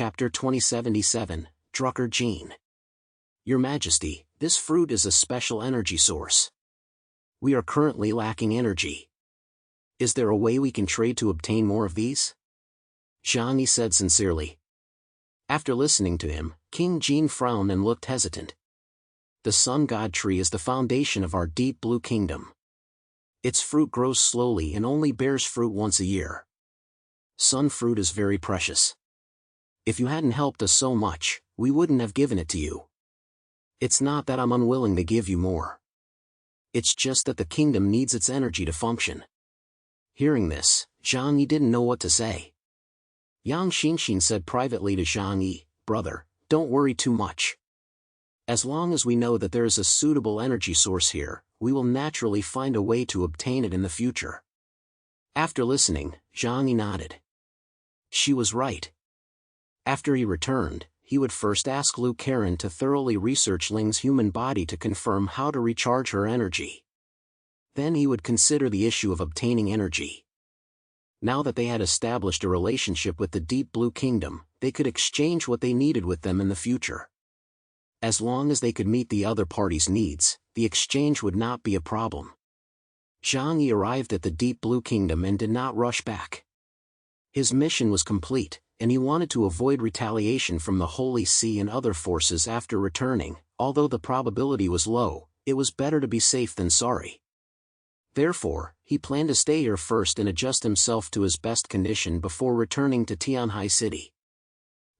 Chapter 2077, Drucker Gene. Your Majesty, this fruit is a special energy source. We are currently lacking energy. Is there a way we can trade to obtain more of these? Zhang Yi said sincerely. After listening to him, King Jin frowned and looked hesitant. The Sun God Tree is the foundation of our Deep Blue Kingdom. Its fruit grows slowly and only bears fruit once a year. Sun fruit is very precious. If you hadn't helped us so much, we wouldn't have given it to you. It's not that I'm unwilling to give you more. It's just that the kingdom needs its energy to function. Hearing this, Zhang Yi didn't know what to say. Yang Xinxin said privately to Zhang Yi, "Brother, don't worry too much. As long as we know that there is a suitable energy source here, we will naturally find a way to obtain it in the future." After listening, Zhang Yi nodded. She was right. After he returned, he would first ask Lu Karen to thoroughly research Ling's human body to confirm how to recharge her energy. Then he would consider the issue of obtaining energy. Now that they had established a relationship with the Deep Blue Kingdom, they could exchange what they needed with them in the future. As long as they could meet the other party's needs, the exchange would not be a problem. Zhang Yi arrived at the Deep Blue Kingdom and did not rush back. His mission was complete, and he wanted to avoid retaliation from the Holy See and other forces after returning. Although the probability was low, it was better to be safe than sorry. Therefore, he planned to stay here first and adjust himself to his best condition before returning to Tianhai City.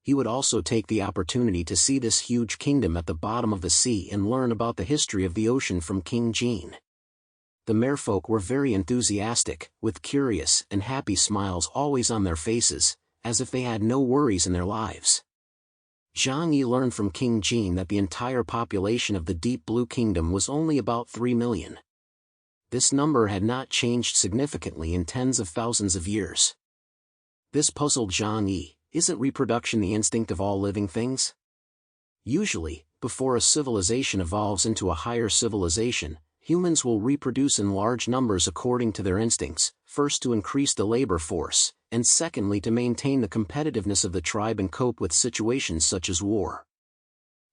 He would also take the opportunity to see this huge kingdom at the bottom of the sea and learn about the history of the ocean from King Jin. The merfolk were very enthusiastic, with curious and happy smiles always on their faces, as if they had no worries in their lives. Zhang Yi learned from King Jin that the entire population of the Deep Blue Kingdom was only about 3 million. This number had not changed significantly in tens of thousands of years. This puzzled Zhang Yi. Isn't reproduction the instinct of all living things? Usually, before a civilization evolves into a higher civilization, humans will reproduce in large numbers according to their instincts, first to increase the labor force, and secondly to maintain the competitiveness of the tribe and cope with situations such as war.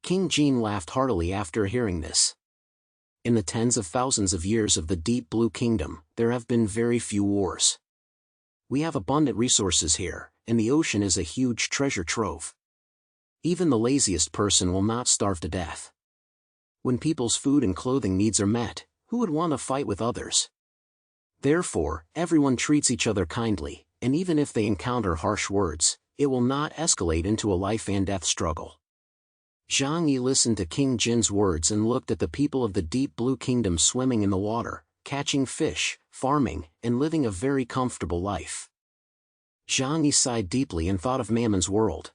King Jin laughed heartily after hearing this. In the tens of thousands of years of the Deep Blue Kingdom, there have been very few wars. We have abundant resources here, and the ocean is a huge treasure trove. Even the laziest person will not starve to death. When people's food and clothing needs are met, who would want to fight with others? Therefore, everyone treats each other kindly, and even if they encounter harsh words, it will not escalate into a life and death struggle. Zhang Yi listened to King Jin's words and looked at the people of the Deep Blue Kingdom swimming in the water, catching fish, farming, and living a very comfortable life. Zhang Yi sighed deeply and thought of Mammon's world.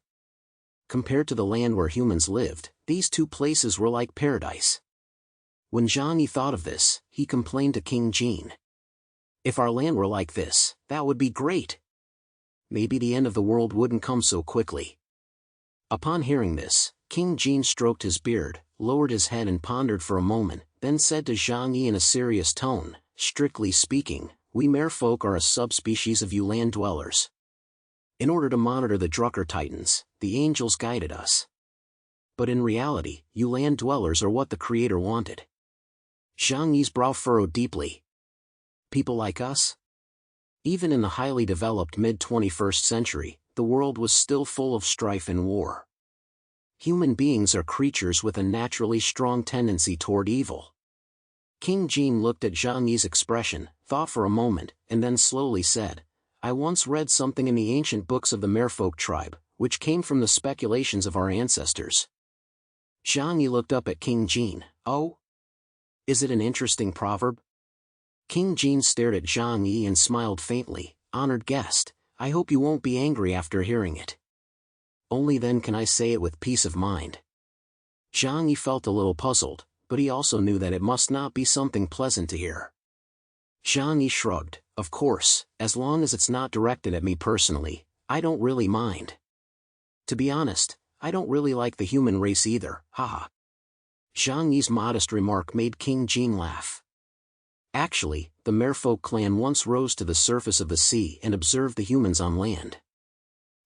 Compared to the land where humans lived, these two places were like paradise. When Zhang Yi thought of this, he complained to King Jin. If our land were like this, that would be great. Maybe the end of the world wouldn't come so quickly. Upon hearing this, King Jin stroked his beard, lowered his head and pondered for a moment, then said to Zhang Yi in a serious tone, "Strictly speaking, we merfolk are a subspecies of you land dwellers. In order to monitor the Drucker Titans, the angels guided us. But in reality, you land dwellers are what the Creator wanted." Zhang Yi's brow furrowed deeply. People like us? Even in the highly developed mid-21st century, the world was still full of strife and war. Human beings are creatures with a naturally strong tendency toward evil. King Jin looked at Zhang Yi's expression, thought for a moment, and then slowly said, "I once read something in the ancient books of the merfolk tribe, which came from the speculations of our ancestors." Zhang Yi looked up at King Jin. "Oh? Is it an interesting proverb?" King Jin stared at Zhang Yi and smiled faintly. "Honored guest, I hope you won't be angry after hearing it. Only then can I say it with peace of mind." Zhang Yi felt a little puzzled, but he also knew that it must not be something pleasant to hear. Zhang Yi shrugged. "Of course, as long as it's not directed at me personally, I don't really mind. To be honest, I don't really like the human race either, haha." Zhang Yi's modest remark made King Jin laugh. Actually, the merfolk clan once rose to the surface of the sea and observed the humans on land.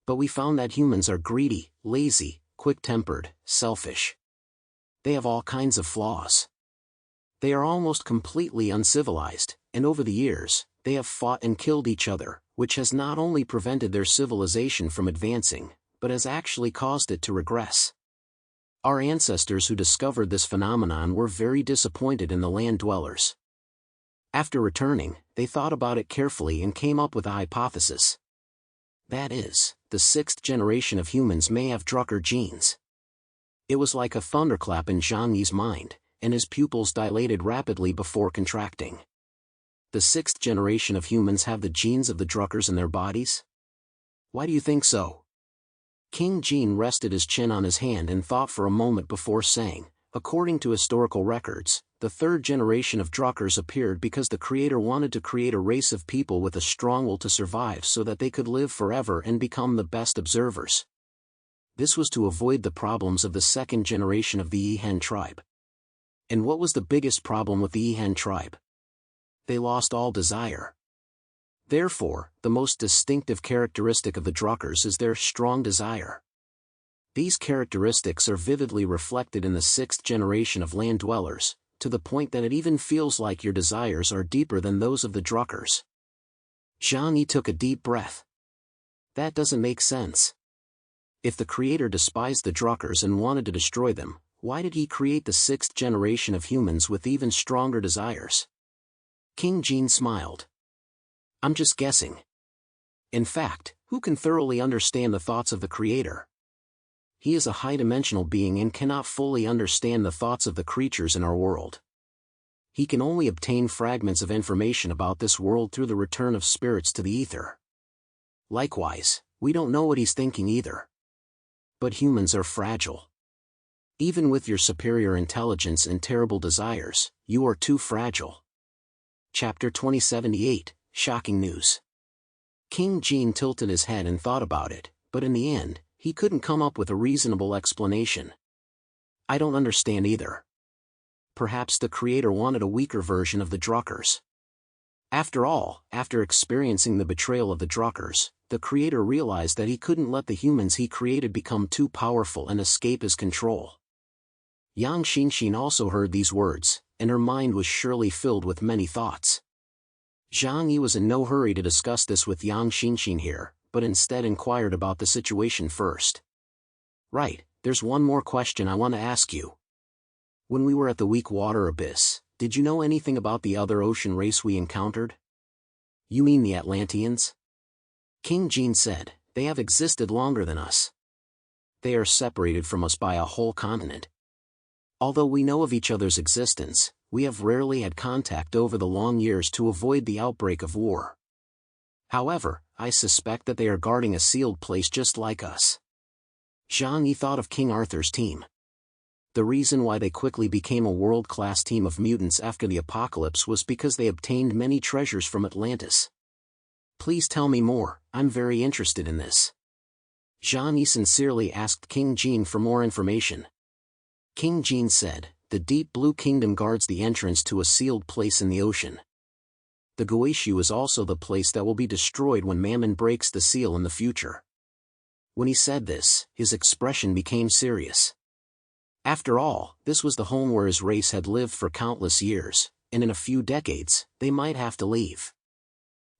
But we found that humans are greedy, lazy, quick-tempered, selfish. They have all kinds of flaws. They are almost completely uncivilized, and over the years, they have fought and killed each other, which has not only prevented their civilization from advancing, but has actually caused it to regress. Our ancestors who discovered this phenomenon were very disappointed in the land dwellers. After returning, they thought about it carefully and came up with a hypothesis. That is, the sixth generation of humans may have Drucker genes. It was like a thunderclap in Zhang Yi's mind, and his pupils dilated rapidly before contracting. The sixth generation of humans have the genes of the Druckers in their bodies? Why do you think so? King Jin rested his chin on his hand and thought for a moment before saying, according to historical records, the third generation of Druckers appeared because the Creator wanted to create a race of people with a strong will to survive so that they could live forever and become the best observers. This was to avoid the problems of the second generation of the Yihan tribe. And what was the biggest problem with the Yihan tribe? They lost all desire. Therefore, the most distinctive characteristic of the Druckers is their strong desire. These characteristics are vividly reflected in the sixth generation of land dwellers, to the point that it even feels like your desires are deeper than those of the Druckers. Zhang Yi took a deep breath. That doesn't make sense. If the Creator despised the Druckers and wanted to destroy them, why did he create the sixth generation of humans with even stronger desires? King Jin smiled. I'm just guessing. In fact, who can thoroughly understand the thoughts of the Creator? He is a high-dimensional being and cannot fully understand the thoughts of the creatures in our world. He can only obtain fragments of information about this world through the return of spirits to the ether. Likewise, we don't know what he's thinking either. But humans are fragile. Even with your superior intelligence and terrible desires, you are too fragile. Chapter 2078, Shocking News. King Jin tilted his head and thought about it, but in the end, he couldn't come up with a reasonable explanation. I don't understand either. Perhaps the Creator wanted a weaker version of the Druckers. After all, after experiencing the betrayal of the Druckers, the Creator realized that he couldn't let the humans he created become too powerful and escape his control. Yang Xinxin also heard these words, and her mind was surely filled with many thoughts. Zhang Yi was in no hurry to discuss this with Yang Xinxin here, but instead inquired about the situation first. Right, there's one more question I want to ask you. When we were at the weak water abyss, did you know anything about the other ocean race we encountered? You mean the Atlanteans? King Jin said, they have existed longer than us. They are separated from us by a whole continent. Although we know of each other's existence, we have rarely had contact over the long years to avoid the outbreak of war. However, I suspect that they are guarding a sealed place just like us. Zhang Yi thought of King Arthur's team. The reason why they quickly became a world-class team of mutants after the apocalypse was because they obtained many treasures from Atlantis. Please tell me more, I'm very interested in this. Zhang Yi sincerely asked King Jin for more information. King Jin said, the Deep Blue Kingdom guards the entrance to a sealed place in the ocean. The Guishu is also the place that will be destroyed when Mammon breaks the seal in the future. When he said this, his expression became serious. After all, this was the home where his race had lived for countless years, and in a few decades, they might have to leave.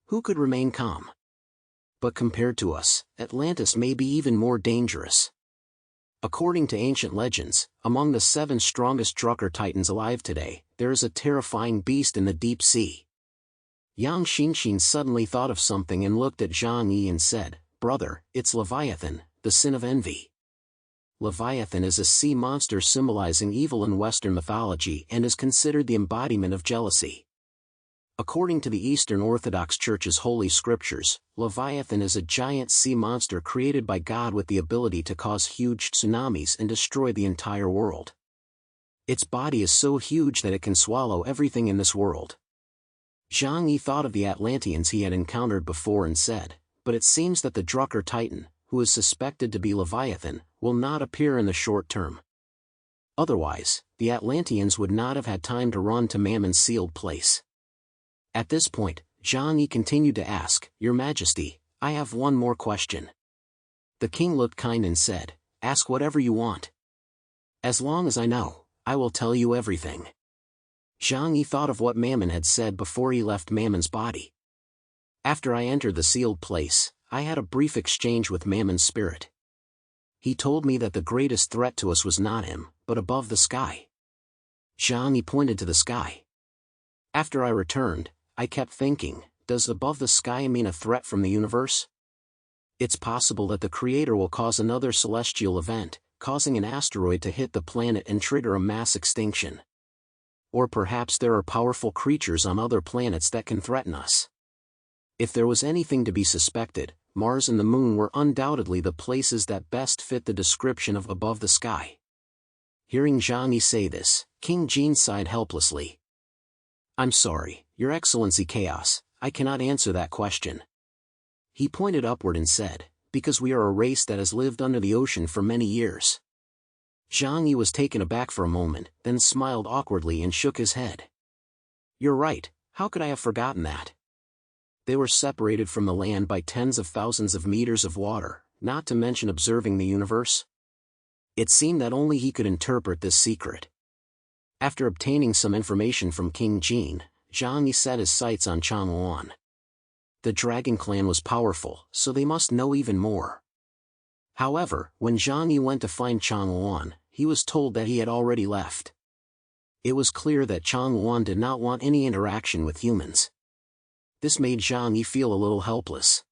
Who could remain calm? But compared to us, Atlantis may be even more dangerous. According to ancient legends, among the 7 strongest Drucker titans alive today, there is a terrifying beast in the deep sea. Yang Xinxin suddenly thought of something and looked at Zhang Yi and said, Brother, it's Leviathan, the sin of envy. Leviathan is a sea monster symbolizing evil in Western mythology and is considered the embodiment of jealousy. According to the Eastern Orthodox Church's holy scriptures, Leviathan is a giant sea monster created by God with the ability to cause huge tsunamis and destroy the entire world. Its body is so huge that it can swallow everything in this world. Zhang Yi thought of the Atlanteans he had encountered before and said, but it seems that the Drucker Titan, who is suspected to be Leviathan, will not appear in the short term. Otherwise, the Atlanteans would not have had time to run to Mammon's sealed place. At this point, Zhang Yi continued to ask, Your Majesty, I have one more question. The king looked kind and said, "Ask whatever you want. As long as I know, I will tell you everything." Zhang Yi thought of what Mammon had said before he left Mammon's body. "After I entered the sealed place, I had a brief exchange with Mammon's spirit. He told me that the greatest threat to us was not him, but above the sky." Zhang Yi pointed to the sky. "After I returned, I kept thinking, does above the sky mean a threat from the universe? It's possible that the Creator will cause another celestial event, causing an asteroid to hit the planet and trigger a mass extinction. Or perhaps there are powerful creatures on other planets that can threaten us. If there was anything to be suspected, Mars and the Moon were undoubtedly the places that best fit the description of above the sky." Hearing Zhang Yi say this, King Jin sighed helplessly. "I'm sorry, Your Excellency Chaos, I cannot answer that question." He pointed upward and said, "Because we are a race that has lived under the ocean for many years." Zhang Yi was taken aback for a moment, then smiled awkwardly and shook his head. "You're right, how could I have forgotten that? They were separated from the land by tens of thousands of meters of water, not to mention observing the universe." It seemed that only he could interpret this secret. After obtaining some information from King Jin, Zhang Yi set his sights on Chang'an. The Dragon Clan was powerful, so they must know even more. However, when Zhang Yi went to find Chang'an, he was told that he had already left. It was clear that Chang'an did not want any interaction with humans. This made Zhang Yi feel a little helpless.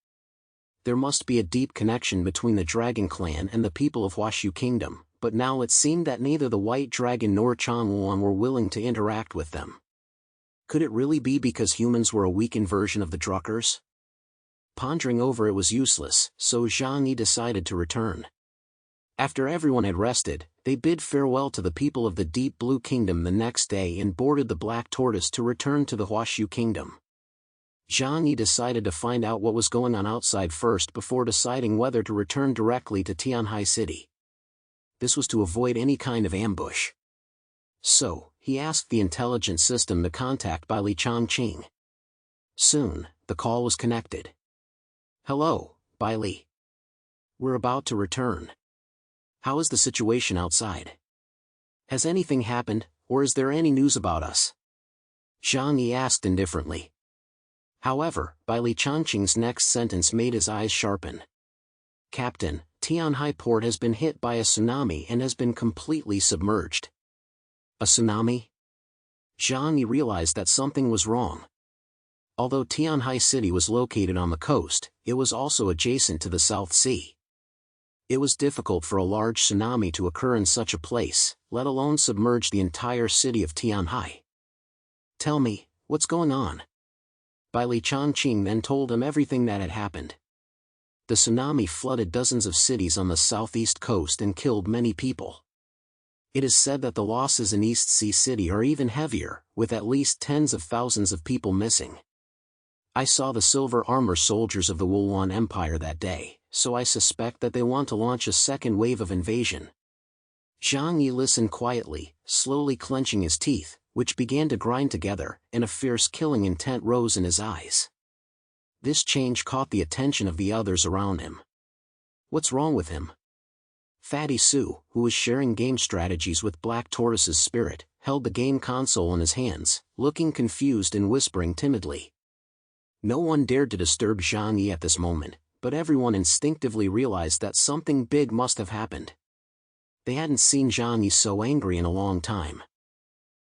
There must be a deep connection between the Dragon Clan and the people of Huashu Kingdom, but now it seemed that neither the White Dragon nor Chang'an were willing to interact with them. Could it really be because humans were a weakened version of the Druckers? Pondering over it was useless, so Zhang Yi decided to return. After everyone had rested, they bid farewell to the people of the Deep Blue Kingdom the next day and boarded the Black Tortoise to return to the Huashu Kingdom. Zhang Yi decided to find out what was going on outside first before deciding whether to return directly to Tianhai City. This was to avoid any kind of ambush. So, he asked the intelligence system to contact Bai Li Changqing. Soon, the call was connected. "Hello, Bai Li. We're about to return. How is the situation outside? Has anything happened, or is there any news about us?" Zhang Yi asked indifferently. However, Bai Li Changqing's next sentence made his eyes sharpen. "Captain, Tianhai Port has been hit by a tsunami and has been completely submerged." A tsunami? Zhang Yi realized that something was wrong. Although Tianhai City was located on the coast, it was also adjacent to the South Sea. It was difficult for a large tsunami to occur in such a place, let alone submerge the entire city of Tianhai. "Tell me, what's going on?" Bai Li Changqing then told him everything that had happened. The tsunami flooded dozens of cities on the southeast coast and killed many people. It is said that the losses in East Sea City are even heavier, with at least tens of thousands of people missing. I saw the silver armor soldiers of the Wulwan Empire that day, so I suspect that they want to launch a second wave of invasion. Zhang Yi listened quietly, slowly clenching his teeth, which began to grind together, and a fierce killing intent rose in his eyes. This change caught the attention of the others around him. What's wrong with him? Fatty Su, who was sharing game strategies with Black Tortoise's spirit, held the game console in his hands, looking confused and whispering timidly. No one dared to disturb Zhang Yi at this moment, but everyone instinctively realized that something big must have happened. They hadn't seen Zhang Yi so angry in a long time.